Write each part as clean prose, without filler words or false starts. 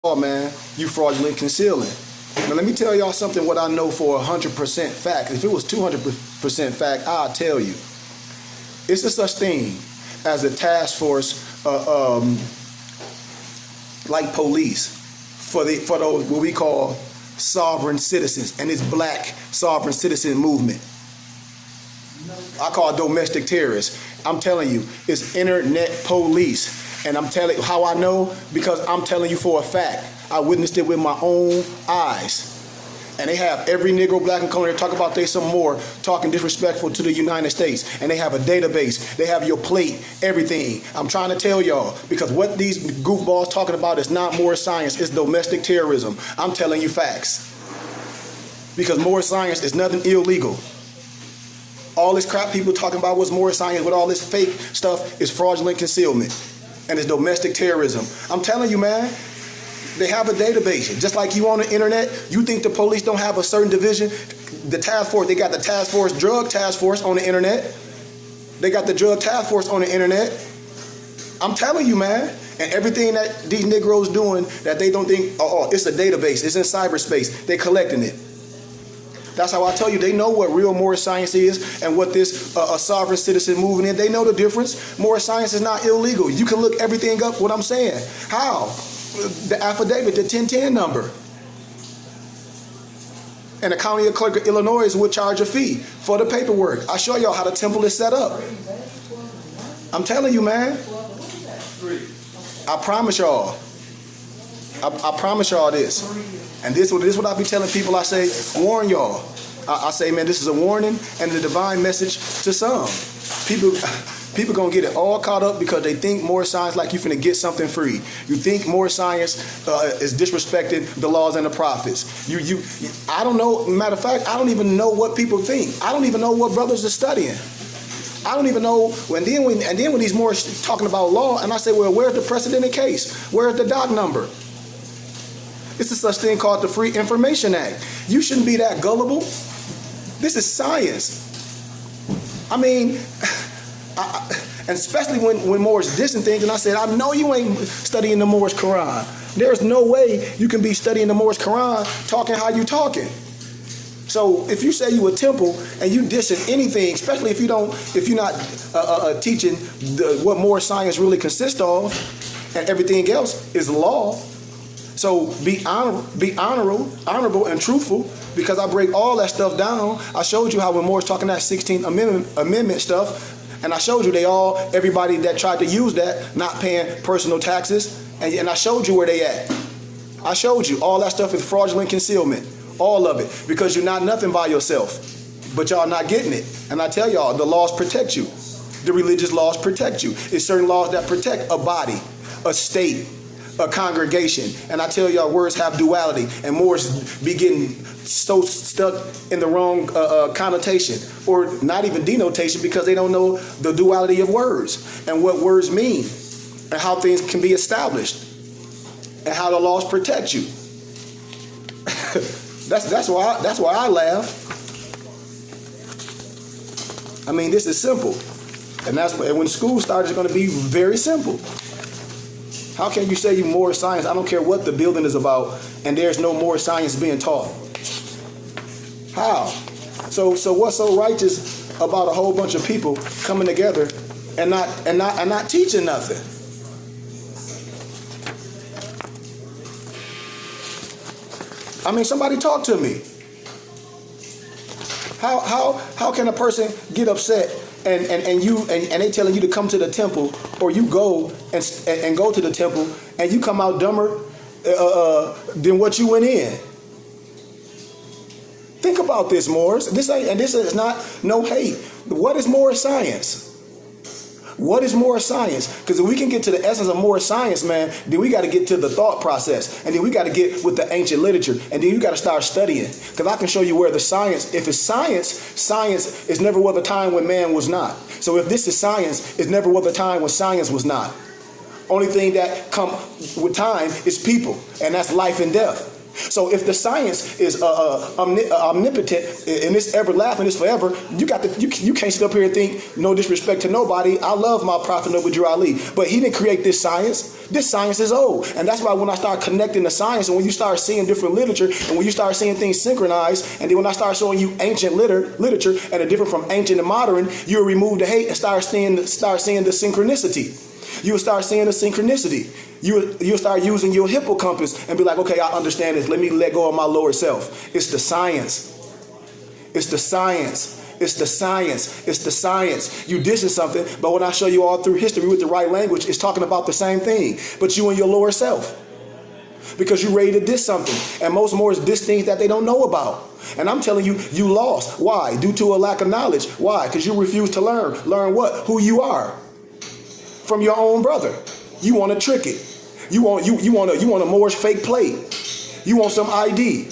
Oh man, you fraudulent concealing. Now let me tell y'all something what I know for 100% fact. If it was 200% fact, I'll tell you. It's a such thing as a task force, like police, for those what we call sovereign citizens, and it's black sovereign citizen movement. I call it domestic terrorists. I'm telling you, it's internet police. And I'm telling you how I know, because I'm telling you for a fact. I witnessed it with my own eyes. And they have every Negro, black, and color talk about they some more, talking disrespectful to the United States. And they have a database. They have your plate, everything. I'm trying to tell y'all, because what these goofballs talking about is not more science, it's domestic terrorism. I'm telling you facts. Because more science is nothing illegal. All this crap people talking about what's more science with all this fake stuff is fraudulent concealment. And it's domestic terrorism. I'm telling you, man, they have a database. Just like you on the internet, you think the police don't have a certain division? The task force, they got the task force, drug task force on the internet. They got the drug task force on the internet. I'm telling you, man. And everything that these Negroes doing that they don't think, oh, it's a database, it's in cyberspace, they collecting it. That's how I tell you, they know what real more science is and what this a sovereign citizen movement is. They know the difference. More science is not illegal. You can look everything up, what I'm saying. How? The affidavit, the 1010 number. And the county clerk of Illinois would charge a fee for the paperwork. I show y'all how the temple is set up. I'm telling you, man. I promise y'all. I promise y'all this. And this is what I be telling people. I say, warn y'all. I say, man, this is a warning and a divine message to some. People gonna get it all caught up because they think more science like you finna get something free. You think more science is disrespecting the laws and the prophets. I don't know. Matter of fact, I don't even know what people think. I don't even know what brothers are studying. I don't even know. And then when these more talking about law, and I say, well, where's the precedented case? Where's the doc number? It's a such thing called the Free Information Act. You shouldn't be that gullible. This is science. I mean, and especially when Moors dissing things, and I said, I know you ain't studying the Moors Quran. There's no way you can be studying the Moors Quran talking how you talking. So if you say you a temple and you dissing anything, especially if you're not teaching what Moor science really consists of, and everything else is law. So be honorable and truthful, because I break all that stuff down. I showed you how when Moore's talking that 16th Amendment stuff, and I showed you everybody that tried to use that not paying personal taxes, and I showed you where they at. I showed you all that stuff is fraudulent concealment, all of it, because you're not nothing by yourself, but y'all not getting it. And I tell y'all, the laws protect you. The religious laws protect you. It's certain laws that protect a body, a state, a congregation. And I tell y'all, words have duality, and Moors be getting so stuck in the wrong connotation, or not even denotation, because they don't know the duality of words and what words mean and how things can be established and how the laws protect you. that's why I laugh. I mean, this is simple, and when school starts, it's going to be very simple. How can you say you more science? I don't care what the building is about, and there's no more science being taught. How? So what's so righteous about a whole bunch of people coming together and not teaching nothing? I mean, somebody talk to me. How can a person get upset and they telling you to come to the temple, or you go and go to the temple and you come out dumber than what you went in? Think about this, Moors. This is not no hate. What is more science? What is more science? Because if we can get to the essence of more science, man, then we got to get to the thought process. And then we got to get with the ancient literature. And then you got to start studying. Because I can show you where the science, if it's science is never was a time when man was not. So if this is science, it's never was a time when science was not. Only thing that come with time is people. And that's life and death. So if the science is omnipotent and it's everlasting, it's forever, you can't sit up here and think no disrespect to nobody. I love my prophet Noble Drew Ali, but he didn't create this science. This science is old. And that's why when I start connecting the science, and when you start seeing different literature, and when you start seeing things synchronized, and then when I start showing you ancient literature and the difference from ancient and modern, you'll remove the hate and start seeing the synchronicity. You'll start seeing the synchronicity. You'll start using your hippocampus and be like, okay, I understand this. Let me let go of my lower self. It's the science. It's the science. It's the science. It's the science. You dissing something, but when I show you all through history with the right language, it's talking about the same thing, but you and your lower self. Because you ready to diss something. And most Moors diss things that they don't know about. And I'm telling you, you lost. Why? Due to a lack of knowledge. Why? Because you refuse to learn. Learn what? Who you are. From your own brother. You want to trick it. You want a Moorish fake plate. You want some ID.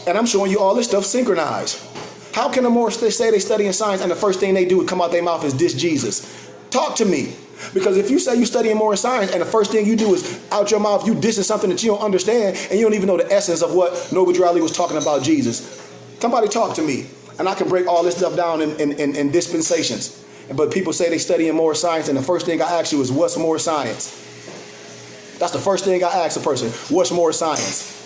And I'm showing you all this stuff synchronized. How can a Moor say they study in science and the first thing they do come out their mouth is diss Jesus? Talk to me. Because if you say you studying more in science and the first thing you do is out your mouth, you dissing something that you don't understand and you don't even know the essence of what Noble Drew Ali was talking about Jesus. Somebody talk to me. And I can break all this stuff down in dispensations. But people say they studying more science and the first thing I ask you is what's more science? That's the first thing I ask a person. What's more science?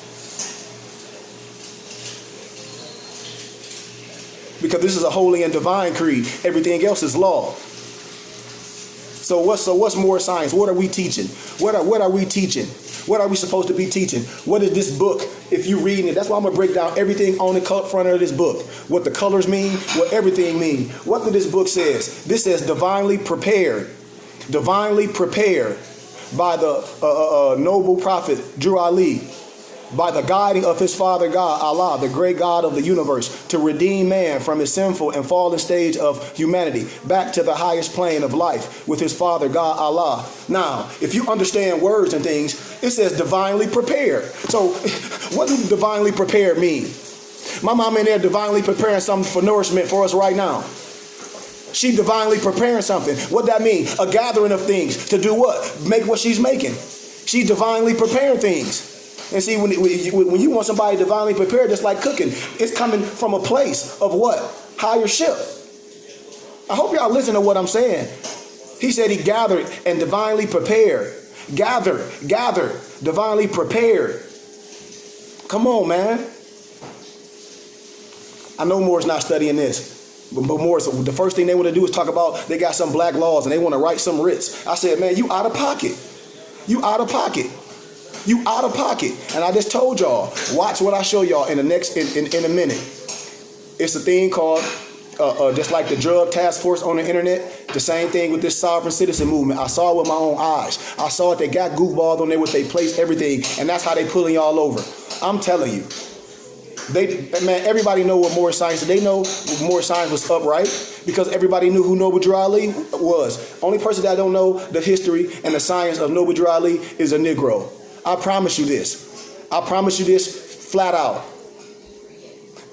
Because this is a holy and divine creed. Everything else is law. So what's more science? What are we teaching? What are we teaching? What are we supposed to be teaching? What is this book? If you reading it, that's why I'm gonna break down everything on the front of this book. What the colors mean, what everything mean. What this book says? This says divinely prepared by the noble prophet Drew Ali, by the guiding of his father God, Allah, the great God of the universe, to redeem man from his sinful and fallen stage of humanity back to the highest plane of life with his father God, Allah. Now, if you understand words and things, it says divinely prepared. So what does divinely prepared mean? My mom in there divinely preparing something for nourishment for us right now. She divinely preparing something. What that mean? A gathering of things to do what? Make what she's making. She's divinely preparing things. And see, when you want somebody divinely prepared, just like cooking, it's coming from a place of what? Higher ship. I hope y'all listen to what I'm saying. He said he gathered and divinely prepared. Gather, divinely prepared. Come on, man. I know Moore's not studying this. But Moore's, the first thing they want to do is talk about they got some black laws and they want to write some writs. I said, man, you out of pocket. You out of pocket. You out of pocket. And I just told y'all, watch what I show y'all in a minute. It's a thing called, just like the drug task force on the internet, the same thing with this sovereign citizen movement. I saw it with my own eyes. I saw it. They got goofballs on there where they place everything. And that's how they pulling y'all over. I'm telling you. Man, everybody know what more science. They know more science was upright because everybody knew who Noble Drew Ali was. Only person that don't know the history and the science of Noble Drew Ali is a Negro. I promise you this. I promise you this flat out.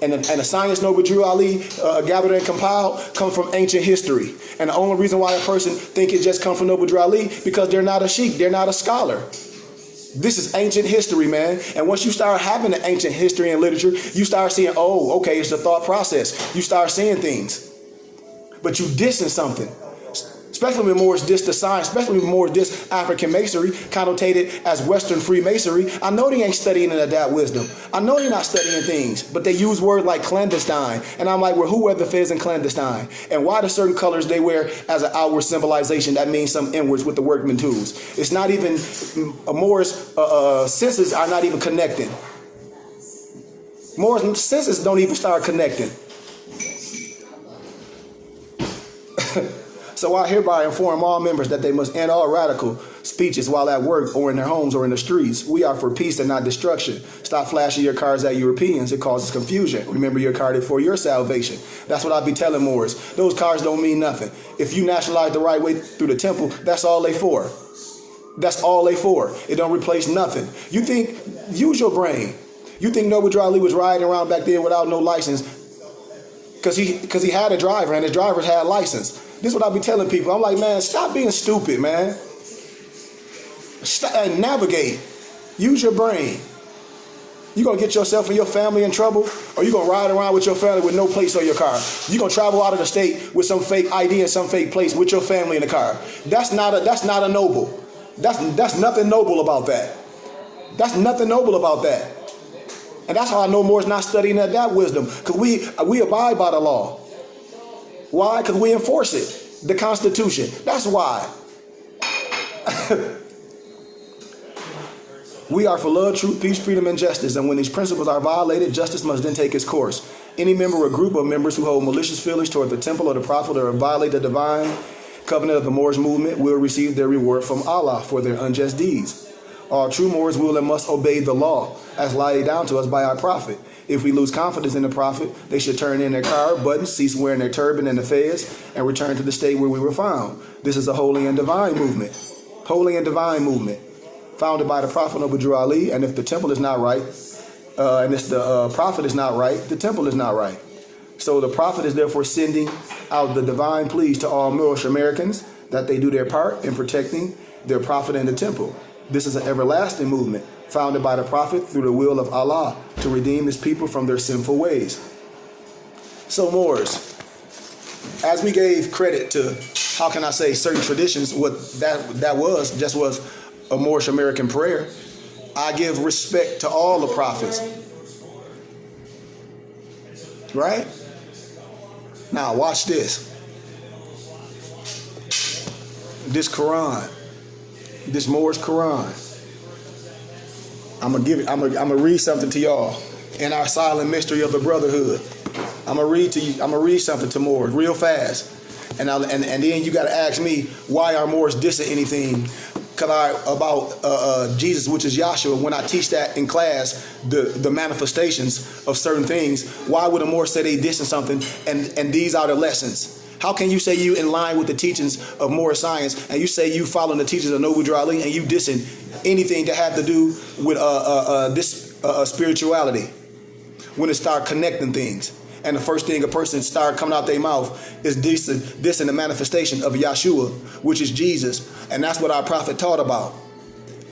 And the science Noble Drew Ali gathered and compiled come from ancient history. And the only reason why a person think it just come from Noble Drew Ali because they're not a sheikh, they're not a scholar. This is ancient history, man. And once you start having the ancient history and literature, you start seeing, oh, okay, it's the thought process. You start seeing things. But you dissing something. Especially when Moors diss the science, especially when Moors diss African masonry, connotated as Western Freemasonry. I know they ain't studying in that wisdom. I know they're not studying things, but they use words like clandestine. And I'm like, well, who wear the fez in clandestine? And why do certain colors they wear as an outward symbolization that means some inwards with the workman tools? It's not even, Moors' senses are not even connecting. Moors' senses don't even start connecting. So I hereby inform all members that they must end all radical speeches while at work or in their homes or in the streets. We are for peace and not destruction. Stop flashing your cards at Europeans. It causes confusion. Remember your card for your salvation. That's what I be telling Moors. Those cards don't mean nothing. If you nationalize the right way through the temple, that's all they for. That's all they for. It don't replace nothing. You think, use your brain. You think Noble Drew Ali was riding around back there without no license because he had a driver and his drivers had license. This is what I be telling people. I'm like, man, stop being stupid, man. And navigate. Use your brain. You gonna get yourself and your family in trouble, or you gonna ride around with your family with no plates on your car? You gonna travel out of the state with some fake ID and some fake plates with your family in the car? That's not a noble. That's nothing noble about that. That's nothing noble about that. And that's how I know Moore's not studying that wisdom. Because we abide by the law. Why? Because we enforce it. The Constitution. That's why. We are for love, truth, peace, freedom, and justice. And when these principles are violated, justice must then take its course. Any member or group of members who hold malicious feelings toward the temple or the prophet or violate the divine covenant of the Moorish movement will receive their reward from Allah for their unjust deeds. All true Moors will and must obey the law as laid down to us by our prophet. If we lose confidence in the prophet, they should turn in their card buttons, cease wearing their turban and the fez, and return to the state where we were found. This is a holy and divine movement. Holy and divine movement. Founded by the Prophet Noble Drew Ali, and if the temple is not right, and if the prophet is not right, the temple is not right. So the prophet is therefore sending out the divine pleas to all Moorish Americans that they do their part in protecting their prophet and the temple. This is an everlasting movement founded by the prophet through the will of Allah to redeem his people from their sinful ways. So Moors, as we gave credit to, how can I say, certain traditions, what that was a Moorish American prayer, I give respect to all the prophets. Right? Now watch this. This Quran. This Moorish Quran. I'm gonna read something to y'all in our silent mystery of the Brotherhood. I'm gonna read something to Moors real fast. And then you gotta ask me, why are Moors dissing anything about Jesus, which is Yahshua? When I teach that in class, the manifestations of certain things, why would a Moor say they dissing something and these are the lessons? How can you say you in line with the teachings of Moorish science, and you say you following the teachings of Noble Drew Ali, and you dissing anything that had to do with this spirituality? When it start connecting things, and the first thing a person start coming out their mouth is dissing the manifestation of Yahshua, which is Jesus, and that's what our prophet taught about.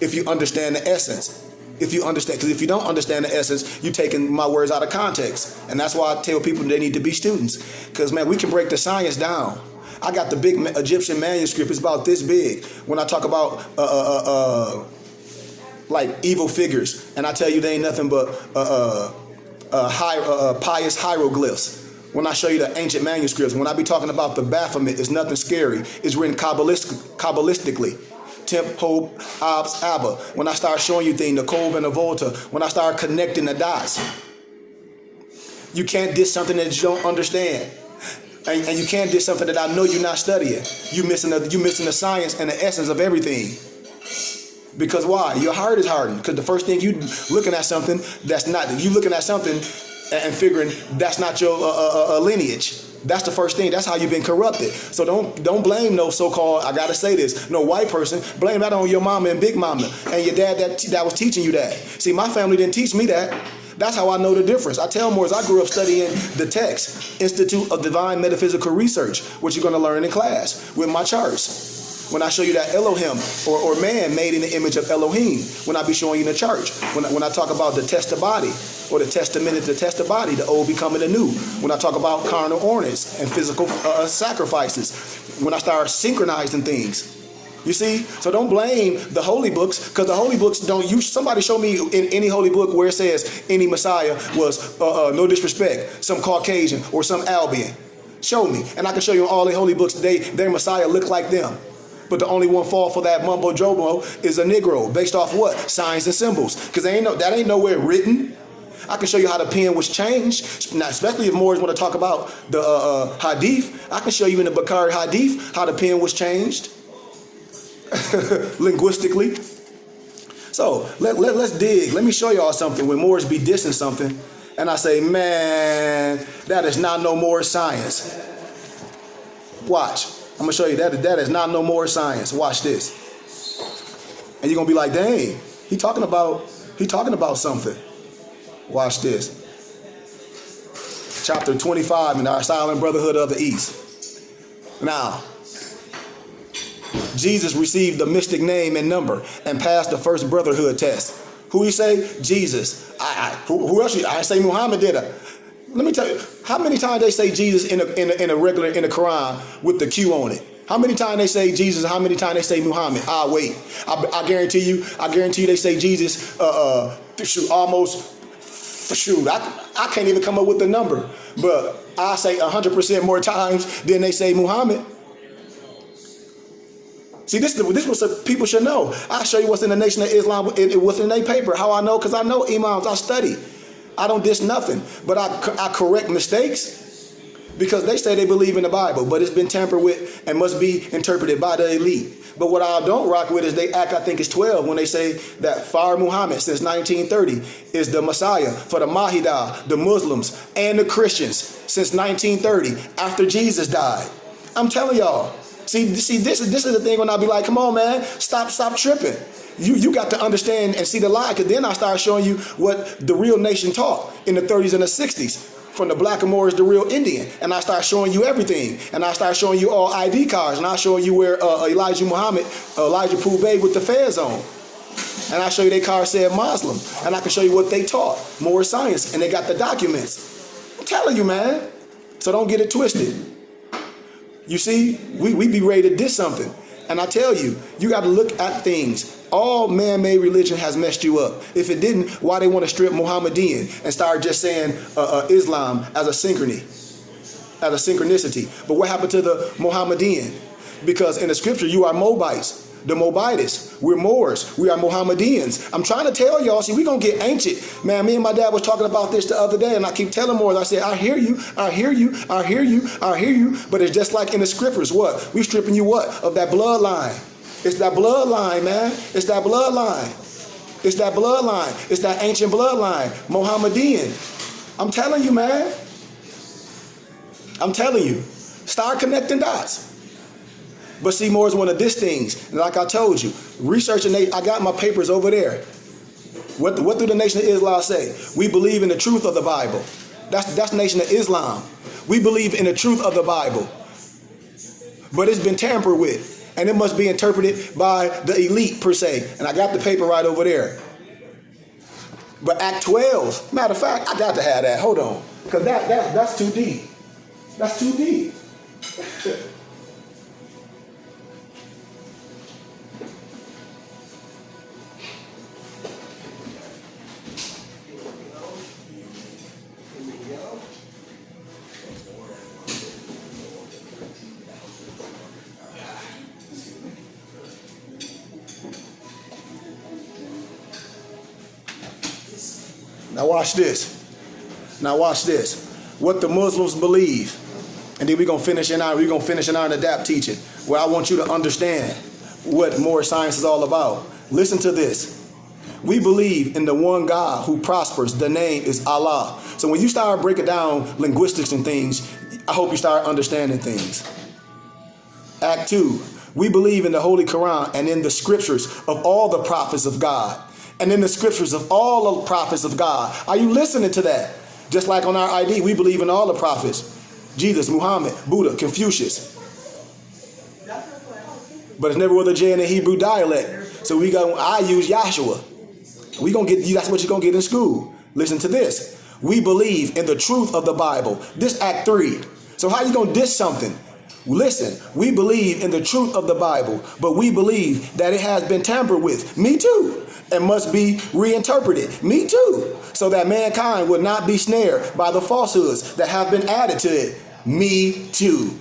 If you understand the essence. If you understand, because if you don't understand the essence, you're taking my words out of context. And that's why I tell people they need to be students. Because, man, we can break the science down. I got the big Egyptian manuscript. It's about this big. When I talk about like evil figures, and I tell you they ain't nothing but pious hieroglyphs. When I show you the ancient manuscripts, when I be talking about the Baphomet, it's nothing scary. It's written Kabbalistically. Temp, Hope, Abs, Abba. When I start showing you things, the Cove and the Volta, when I start connecting the dots, you can't diss something that you don't understand. And you can't diss something that I know you're not studying. You missing the science and the essence of everything. Because why? Your heart is hardened. Because the first thing you looking at something that's not, you looking at something and figuring that's not your lineage. That's the first thing. That's how you've been corrupted. So don't blame no so-called, I gotta say this, no white person. Blame that on your mama and big mama and your dad that was teaching you that. See, my family didn't teach me that. That's how I know the difference. I tell Moors, I grew up studying the text, Institute of Divine Metaphysical Research, which you're gonna learn in class with my charts. When I show you that Elohim or man made in the image of Elohim, when I be showing you in the church, when I talk about the test of body, or the testament is the test of body, the old becoming the new. When I talk about carnal ornaments and physical sacrifices, when I start synchronizing things. You see? So don't blame the holy books, because the holy books don't use. Somebody show me in any holy book where it says any Messiah was, no disrespect, some Caucasian or some Albion. Show me. And I can show you in all the holy books, their Messiah look like them. But the only one fall for that mumbo jumbo is a Negro, based off what? Signs and symbols. Because that ain't nowhere written. I can show you how the pen was changed, now, especially if Moors want to talk about the Hadith. I can show you in the Bukhari Hadith how the pen was changed linguistically. So let's dig. Let me show y'all something. When Moors be dissing something, and I say, man, that is not no more science. Watch. I'm gonna show you that is not no more science. Watch this. And you're gonna be like, dang, he talking about something. Watch this. Chapter 25 in our Silent Brotherhood of the East. Now, Jesus received the mystic name and number and passed the first brotherhood test. Who you say? Jesus. Who else? I say Muhammad did it. Let me tell you, how many times they say Jesus in the Quran with the Q on it? How many times they say Jesus? How many times they say Muhammad? Wait. I guarantee you. They say Jesus. Almost. Shoot, I can't even come up with the number, but I say 100% more times than they say Muhammad. See, this is what people should know. I'll show you what's in the Nation of Islam, what's in their paper. How I know? Because I know imams. I study. I don't diss nothing, but I correct mistakes. Because they say they believe in the Bible, but it's been tampered with and must be interpreted by the elite. But what I don't rock with is they act, I think it's 12, when they say that Far Muhammad since 1930 is the Messiah for the Mahida, the Muslims, and the Christians since 1930 after Jesus died. I'm telling y'all. See, this is the thing when I be like, come on, man, stop tripping. You got to understand and see the lie, because then I start showing you what the real nation taught in the 30s and the 60s. From the Blackamoors, the real Indian, and I start showing you everything, and I start showing you all ID cards, and I show you where Elijah Pooh Bay with the fez on, and I show you their card said Muslim, and I can show you what they taught, more science, and they got the documents. I'm telling you, man. So don't get it twisted. You see, we be ready to diss something, and I tell you, you got to look at things. All man-made religion has messed you up. If it didn't, why they want to strip Mohammedan and start just saying Islam as a synchrony, as a synchronicity? But what happened to the Mohammedan? Because in the scripture, you are Moabites, the Moabites. We're Moors. We are Mohammedans. I'm trying to tell y'all, see, we're going to get ancient. Man, me and my dad was talking about this the other day, and I keep telling Moors, I said, I hear you. But it's just like in the scriptures. What? We stripping you what? Of that bloodline. It's that bloodline, man. It's that bloodline. It's that bloodline. It's that ancient bloodline. Mohammedan. I'm telling you, man. I'm telling you. Start connecting dots. But see, Moors one of these things. And like I told you, researching, I got my papers over there. What do the Nation of Islam say? We believe in the truth of the Bible. That's Nation of Islam. We believe in the truth of the Bible. But it's been tampered with. And it must be interpreted by the elite, per se. And I got the paper right over there. But Act 12, matter of fact, I got to have that. Hold on. Because that's too deep. That's too deep. Now watch this. What the Muslims believe. And then we're gonna finish in our adapt teaching, where I want you to understand what more science is all about. Listen to this. We believe in the one God who prospers. The name is Allah. So when you start breaking down linguistics and things, I hope you start understanding things. Act 2. We believe in the Holy Quran and in the scriptures of all the prophets of God. And in the scriptures of all the prophets of God. Are you listening to that? Just like on our ID, we believe in all the prophets. Jesus, Muhammad, Buddha, Confucius. But it's never with a J in the Hebrew dialect. So I use Yahshua. We gonna get you. That's what you're gonna get in school. Listen to this. We believe in the truth of the Bible. This Act 3. So how you gonna diss something? Listen, we believe in the truth of the Bible, but we believe that it has been tampered with. Me too. And must be reinterpreted. Me too. So that mankind would not be snared by the falsehoods that have been added to it. Me too.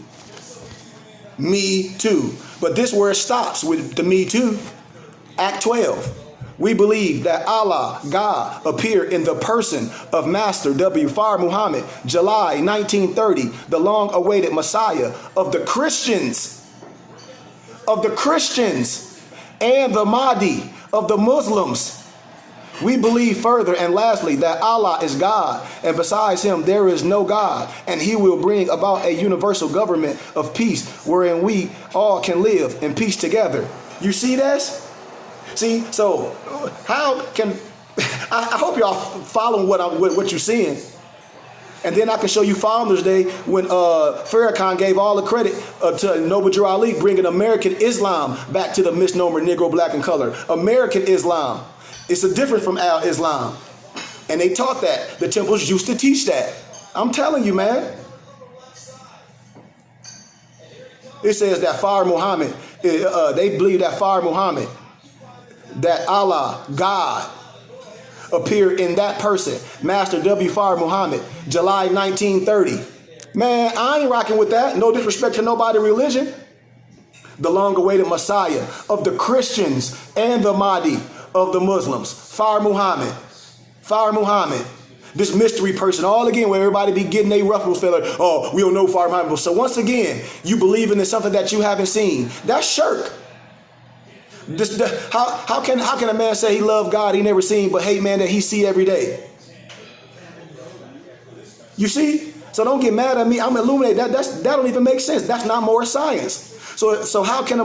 Me too. But this word stops with the me too. Act 12. We believe that Allah, God, appeared in the person of Master W. Far Muhammad, July 1930, the long-awaited Messiah of the Christians. Of the Christians. And the Mahdi of the Muslims. We believe further and lastly that Allah is God, and besides him there is no God, and he will bring about a universal government of peace wherein we all can live in peace together. You see this? See, so how can I hope y'all following what you're seeing. And then I can show you Founders Day when Farrakhan gave all the credit to Noble Drew Ali, bringing American Islam back to the misnomer Negro, black, and color. American Islam. It's a difference from Al-Islam. And they taught that. The temples used to teach that. I'm telling you, man. It says that Fire Muhammad, they believe that Fire Muhammad, that Allah, God, appeared in that person, Master W. Fire Muhammad, July 1930. Man, I ain't rocking with that. No disrespect to nobody's religion. The long-awaited Messiah of the Christians and the Mahdi of the Muslims, Fire Muhammad. Fire Muhammad. This mystery person, all again, where everybody be getting their ruffles feeling, oh, we don't know Fire Muhammad. So once again, you believing in something that you haven't seen. That's shirk. How can a man say he loved God he never seen, but hate man that he see every day? You see? So don't get mad at me. I'm illuminated. That don't even make sense. That's not more science. So how can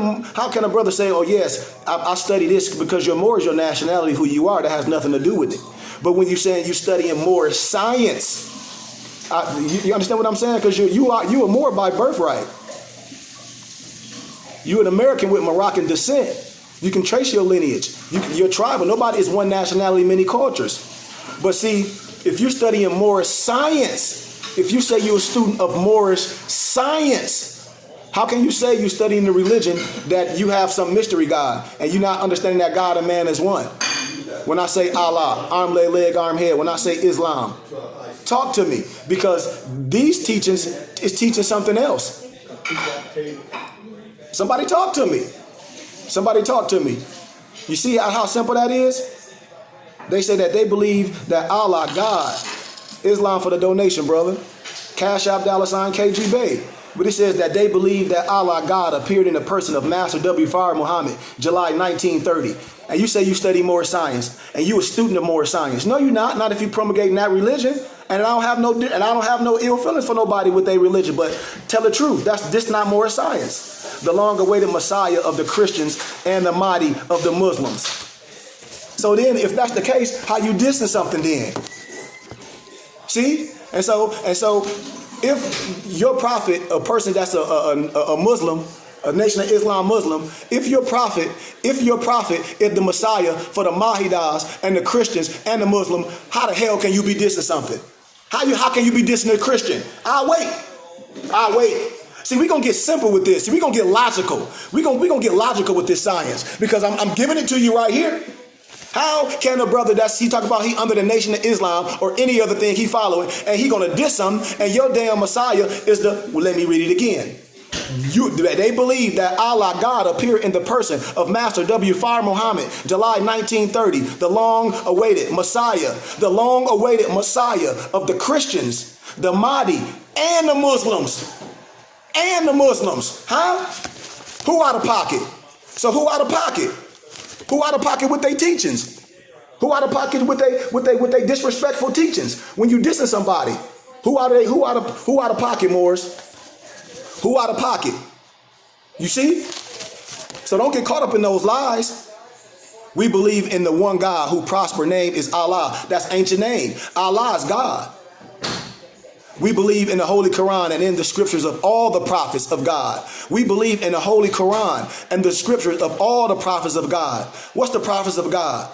a brother say, oh yes, I study this because you're more is your nationality, who you are. That has nothing to do with it. But when you're saying you're studying more science, you understand what I'm saying? Because you are more by birthright. You're an American with Moroccan descent. You can trace your lineage. You're tribal. Nobody is one nationality, many cultures. But see, if you're studying Moorish science, if you say you're a student of Moorish science, how can you say you're studying the religion that you have some mystery God and you're not understanding that God and man is one? When I say Allah, arm, leg, arm, head, when I say Islam, talk to me, because these teachings is teaching something else. Somebody talk to me. Somebody talk to me. You see how simple that is? They say that they believe that Allah, God, Islam for the donation, brother. Cash App $ KG Bay. But it says that they believe that Allah, God, appeared in the person of Master W. Fire Muhammad, July 1930. And you say you study more science, and you a student of more science. No, you're not. Not if you promulgating that religion. And I don't have no ill feelings for nobody with their religion. But tell the truth. This not more science. The long-awaited Messiah of the Christians and the Mahdi of the Muslims. So then, if that's the case, how you dissing something then? See? And so, if your prophet, a person that's a Muslim, a Nation of Islam Muslim, if your prophet is the Messiah for the Mahidas and the Christians and the Muslim, how the hell can you be dissing something? How can you be dissing a Christian? I'll wait. See, we're going to get simple with this. See, we're going to get logical. We're going to get logical with this science, because I'm giving it to you right here. How can a brother he talk about he under the Nation of Islam or any other thing he following, and he going to diss him, and your damn Messiah is let me read it again. They believe that Allah, God, appeared in the person of Master W. Fire Muhammad, July 1930, the long-awaited Messiah of the Christians, the Mahdi, and the Muslims. Huh? Who out of pocket? So who out of pocket? Who out of pocket with their teachings? Who out of pocket with they disrespectful teachings? When you dissing somebody, who out of pocket, Moors? Who out of pocket? You see? So don't get caught up in those lies. We believe in the one God who prosper name is Allah. That's ancient name. Allah is God. We believe in the Holy Quran and in the scriptures of all the prophets of God. We believe in the Holy Quran and the scriptures of all the prophets of God. What's the prophets of God?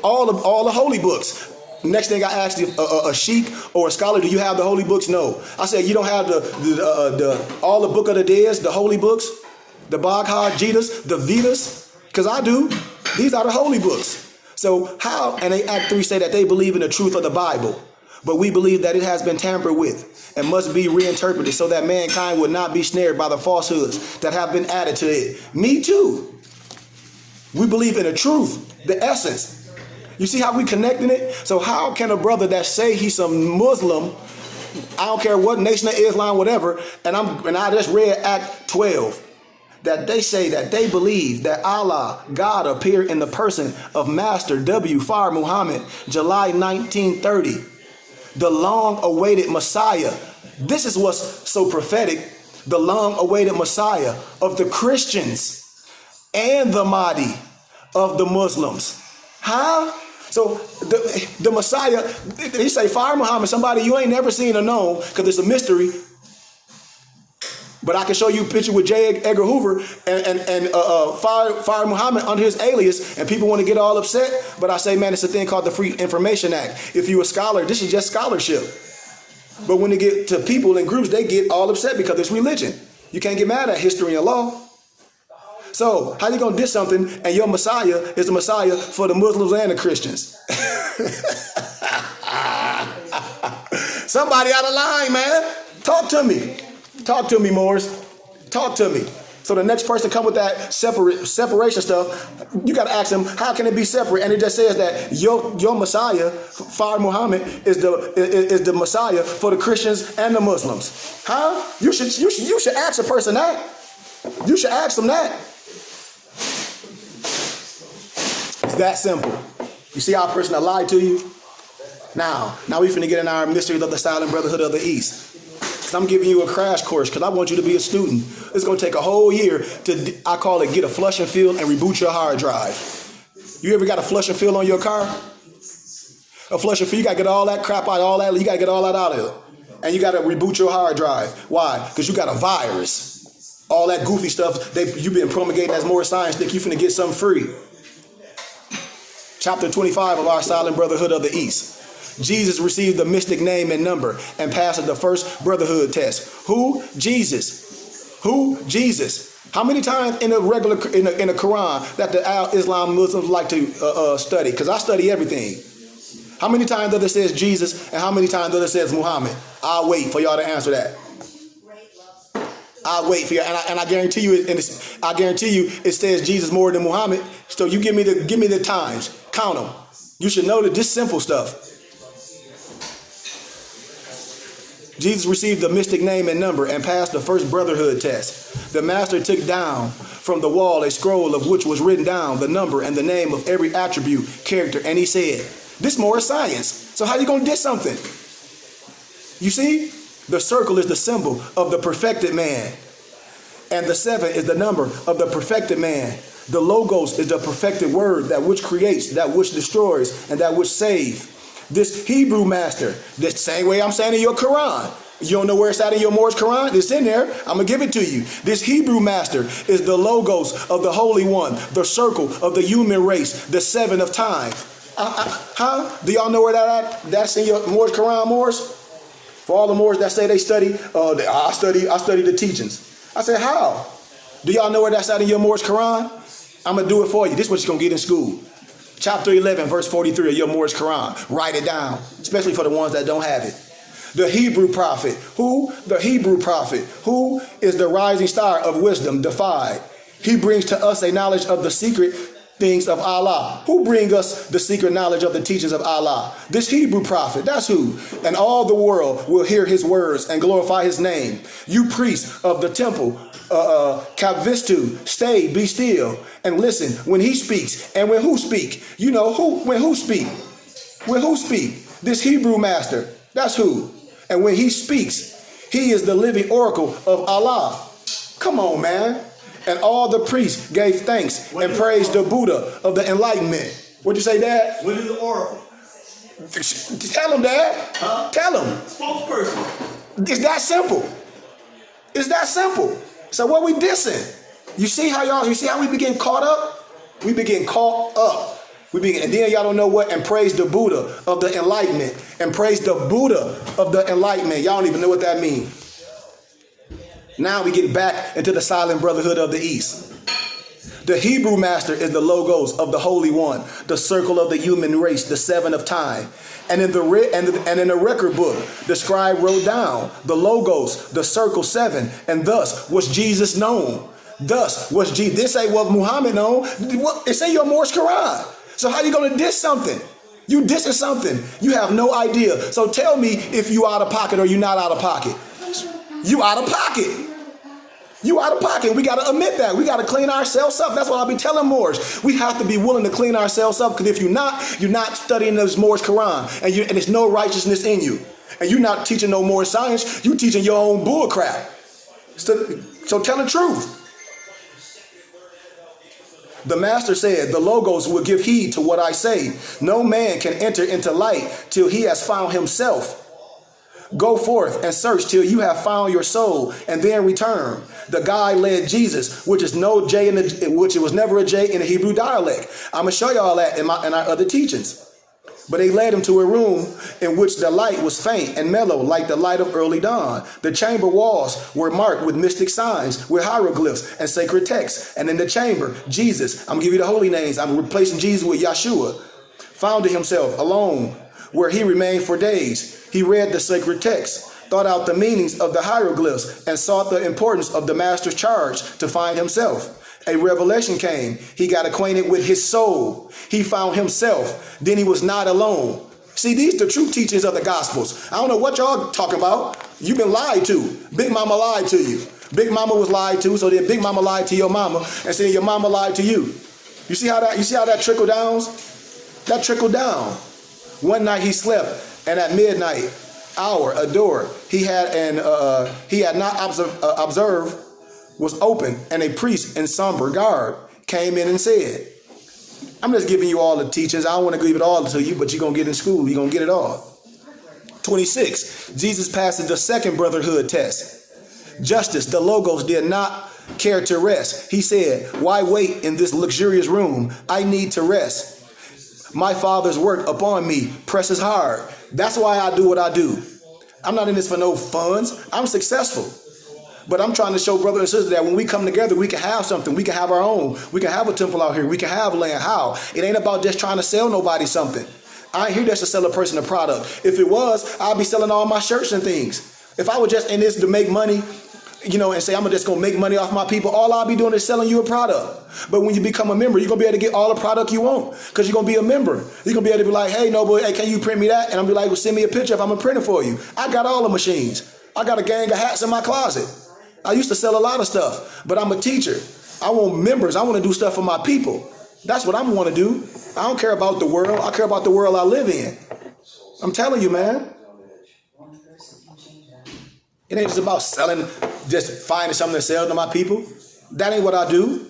All the holy books. Next thing I asked you, a sheik or a scholar, do you have the holy books? No. I said, you don't have all the Book of the Dead, the holy books, the Bhagavad Gita, the Vedas? Because I do. These are the holy books. So how? And they Act 3 say that they believe in the truth of the Bible. But we believe that it has been tampered with and must be reinterpreted so that mankind would not be snared by the falsehoods that have been added to it. Me too. We believe in the truth, the essence. You see how we connecting it? So how can a brother that say he's a Muslim, I don't care what Nation of Islam, whatever, and I just read Act 12, that they say that they believe that Allah, God, appeared in the person of Master W. Fire Muhammad, July 1930. The long-awaited Messiah. This is what's so prophetic. The long-awaited Messiah of the Christians and the Mahdi of the Muslims. Huh? So the Messiah, he say, Fire Muhammad, somebody you ain't never seen or known, because it's a mystery. But I can show you a picture with J. Edgar Hoover and Fire Muhammad under his alias, and people want to get all upset. But I say, man, it's a thing called the Free Information Act. If you're a scholar, this is just scholarship. But when they get to people and groups, they get all upset because it's religion. You can't get mad at history and law. So how you going to diss something and your Messiah is the Messiah for the Muslims and the Christians? Somebody out of line, man. Talk to me. Talk to me, Morris. Talk to me. So the next person come with that separation stuff, you got to ask them, how can it be separate? And it just says that your Messiah, Fire Muhammad, is the Messiah for the Christians and the Muslims. Huh? You should ask a person that. You should ask them that. It's that simple. You see how a person that lied to you? Now we finna get in our mysteries of the Silent Brotherhood of the East. I'm giving you a crash course because I want you to be a student. It's going to take a whole year to, I call it, get a flush and fill and reboot your hard drive. You ever got a flush and fill on your car? A flush and fill, you got to get all that crap out, you got to get all that out of it. And you got to reboot your hard drive. Why? Because you got a virus. All that goofy stuff you've been promulgating as more science, think you finna get something free. Chapter 25 of our Silent Brotherhood of the East. Jesus received the mystic name and number and passed the first brotherhood test. Who? Jesus. Who? Jesus. How many times in the Quran that the Islam Muslims like to study? Because I study everything. How many times does it says Jesus and how many times does it says Muhammad? I'll wait for y'all to answer that. I'll wait for you, and I guarantee you, it says Jesus more than Muhammad. So you give me the times, count them. You should know that this simple stuff. Jesus received the mystic name and number and passed the first brotherhood test. The master took down from the wall a scroll of which was written down the number and the name of every attribute, character, and he said, "This more is science. So how you gonna diss something?" You see, the circle is the symbol of the perfected man, and the 7 is the number of the perfected man. The logos is the perfected word, that which creates, that which destroys, and that which saves. This Hebrew master, the same way I'm saying in your Quran. You don't know where it's at in your Morris Quran? It's in there. I'm going to give it to you. This Hebrew master is the logos of the Holy One, the circle of the human race, the 7 of time. Do y'all know where that's in your Morris Quran, Morris? For all the Moors that say they study, I study the teachings. I said, how? Do y'all know where that's at in your Morris Quran? I'm going to do it for you. This is what you're going to get in school. Chapter 11, verse 43 of your Morris Quran. Write it down, especially for the ones that don't have it. The Hebrew prophet. Who? The Hebrew prophet. Who is the rising star of wisdom defied? He brings to us a knowledge of the secret things of Allah. Who bring us the secret knowledge of the teachings of Allah? This Hebrew prophet, that's who. And all the world will hear his words and glorify his name. You priests of the temple, Kavistu, stay, be still, and listen when he speaks. And when who speak? You know who, when who speak? When who speak? This Hebrew master, that's who. And when he speaks, he is the living oracle of Allah. Come on, man. And all the priests gave thanks and praised the Buddha of the enlightenment. What'd you say, Dad? What is the oracle? Tell him, Dad. Huh? Tell him. Spokesperson. It's that simple. It's that simple. So what we dissing? You see how we be getting caught up? We be getting caught up. And then y'all don't know what, and praise the Buddha of the enlightenment. And praise the Buddha of the enlightenment. Y'all don't even know what that means. Now we get back into the Silent Brotherhood of the East. The Hebrew master is the logos of the Holy One, the circle of the human race, the 7 of time. And in the record book, the scribe wrote down the logos, the circle 7, and thus was Jesus known. Thus was Jesus. This ain't what Muhammad known. It's in your Morris Quran. So how you gonna diss something? You dissing something. You have no idea. So tell me if you out of pocket or you not out of pocket. You out of pocket. You out of pocket. We got to admit that. We got to clean ourselves up. That's what I'll be telling Moors. We have to be willing to clean ourselves up, because if you're not studying this Moors Quran, and there's no righteousness in you, and you're not teaching no more science, you teaching your own bull crap. So tell the truth. The master said, the logos will give heed to what I say. No man can enter into light till he has found himself. Go forth and search till you have found your soul, and then return. The guide led Jesus, which is no J which it was never a J in the Hebrew dialect. I'm gonna show y'all that in our other teachings. But they led him to a room in which the light was faint and mellow, like the light of early dawn. The chamber walls were marked with mystic signs, with hieroglyphs and sacred texts. And in the chamber, Jesus, I'm giving you the holy names, I'm replacing Jesus with Yeshua, found himself alone, where he remained for days. He read the sacred texts, thought out the meanings of the hieroglyphs, and sought the importance of the master's charge to find himself. A revelation came. He got acquainted with his soul. He found himself. Then he was not alone. See, these are the true teachings of the Gospels. I don't know what y'all talking about. You've been lied to. Big Mama lied to you. Big Mama was lied to, so then Big Mama lied to your mama, and then your mama lied to you. You see how that trickle down? That trickled down. One night he slept, and at midnight hour, a door he had not observed was open, and a priest in somber garb came in and said, I'm just giving you all the teachings. I don't want to give it all to you, but you're going to get in school. You're going to get it all. 26, Jesus passes the second brotherhood test. Justice, the Logos, did not care to rest. He said, why wait in this luxurious room? I need to rest. My Father's work upon me presses hard. That's why I do what I do. I'm not in this for no funds. I'm successful. But I'm trying to show brothers and sisters that when we come together, we can have something. We can have our own. We can have a temple out here. We can have land. How? It ain't about just trying to sell nobody something. I ain't here just to sell a person a product. If it was, I'd be selling all my shirts and things. If I was just in this to make money, and say I'm just going to make money off my people, all I'll be doing is selling you a product. But when you become a member, you're going to be able to get all the product you want because you're going to be a member. You're going to be able to be like, hey, no, boy, hey, can you print me that? And I'll be like, well, send me a picture if I'm a printer for you. I got all the machines. I got a gang of hats in my closet. I used to sell a lot of stuff, but I'm a teacher. I want members. I want to do stuff for my people. That's what I want to do. I don't care about the world. I care about the world I live in. I'm telling you, man. It ain't just about selling, just finding something to sell to my people. That ain't what I do.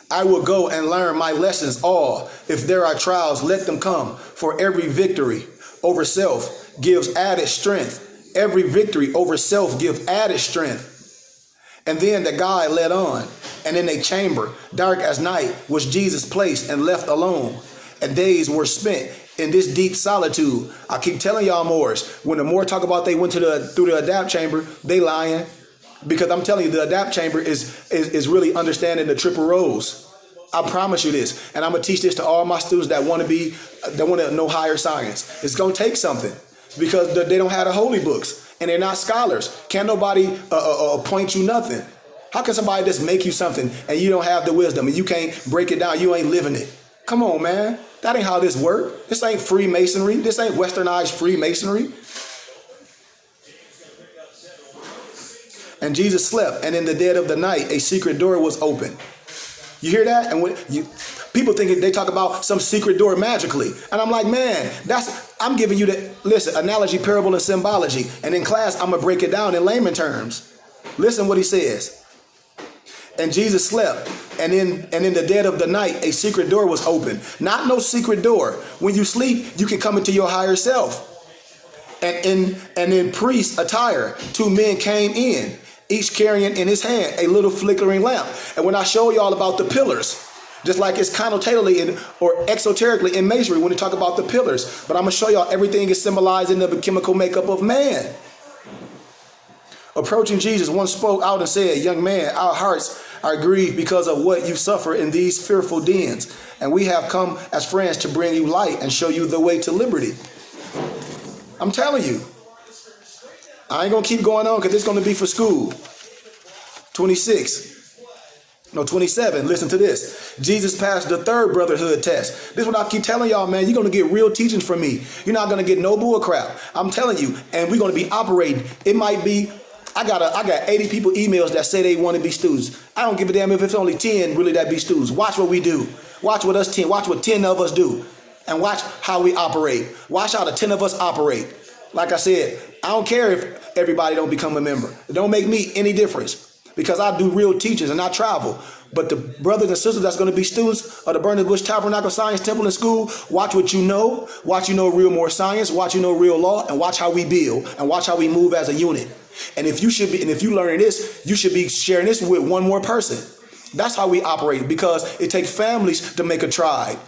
I will go and learn my lessons all. If there are trials, let them come. For every victory over self gives added strength. Every victory over self gives added strength. And then the guy led on, and in a chamber, dark as night, was Jesus placed and left alone. And days were spent in this deep solitude. I keep telling y'all Moors, when the Moor talk about they went through the adapt chamber, they lying. Because I'm telling you, the adapt chamber is really understanding the triple roles. I promise you this. And I'm going to teach this to all my students that want to know higher science. It's going to take something. Because they don't have the holy books and they're not scholars. Can't nobody point you nothing. How can somebody just make you something and you don't have the wisdom and you can't break it down? You ain't living it. Come on, man. That ain't how this works. This ain't Freemasonry. This ain't westernized Freemasonry. And Jesus slept, and in the dead of the night, a secret door was open. You hear that? And when people think they talk about some secret door magically. And I'm like, man, I'm giving you the analogy, parable, and symbology. And in class, I'm going to break it down in layman terms. Listen what he says. And Jesus slept, and in the dead of the night, a secret door was open. Not no secret door. When you sleep, you can come into your higher self. And in priest attire, two men came in, each carrying in his hand a little flickering lamp. And when I show y'all about the pillars, just like it's connotatively or exoterically in masonry when we talk about the pillars, but I'm going to show y'all everything is symbolized in the chemical makeup of man. Approaching Jesus, one spoke out and said, young man, our hearts are grieved because of what you suffer in these fearful dens. And we have come as friends to bring you light and show you the way to liberty. I'm telling you. I ain't going to keep going on because it's going to be for school. 27. Listen to this. Jesus passed the third brotherhood test. This is what I keep telling y'all, man. You're going to get real teachings from me. You're not going to get no bull crap. I'm telling you. And we're going to be operating. It might be, I got 80 people emails that say they want to be students. I don't give a damn if it's only 10 really that be students. Watch what we do. Watch what 10 of us do. And watch how we operate. Watch how the 10 of us operate. Like I said, I don't care if everybody don't become a member. It don't make me any difference. Because I do real teachings and I travel. But the brothers and sisters that's going to be students of the Burning Bush Tabernacle Science Temple in school, watch what you know. Watch you know real more science. Watch you know real law. And watch how we build. And watch how we move as a unit. And if you learn this, you should be sharing this with one more person. That's how we operate, because it takes families to make a tribe,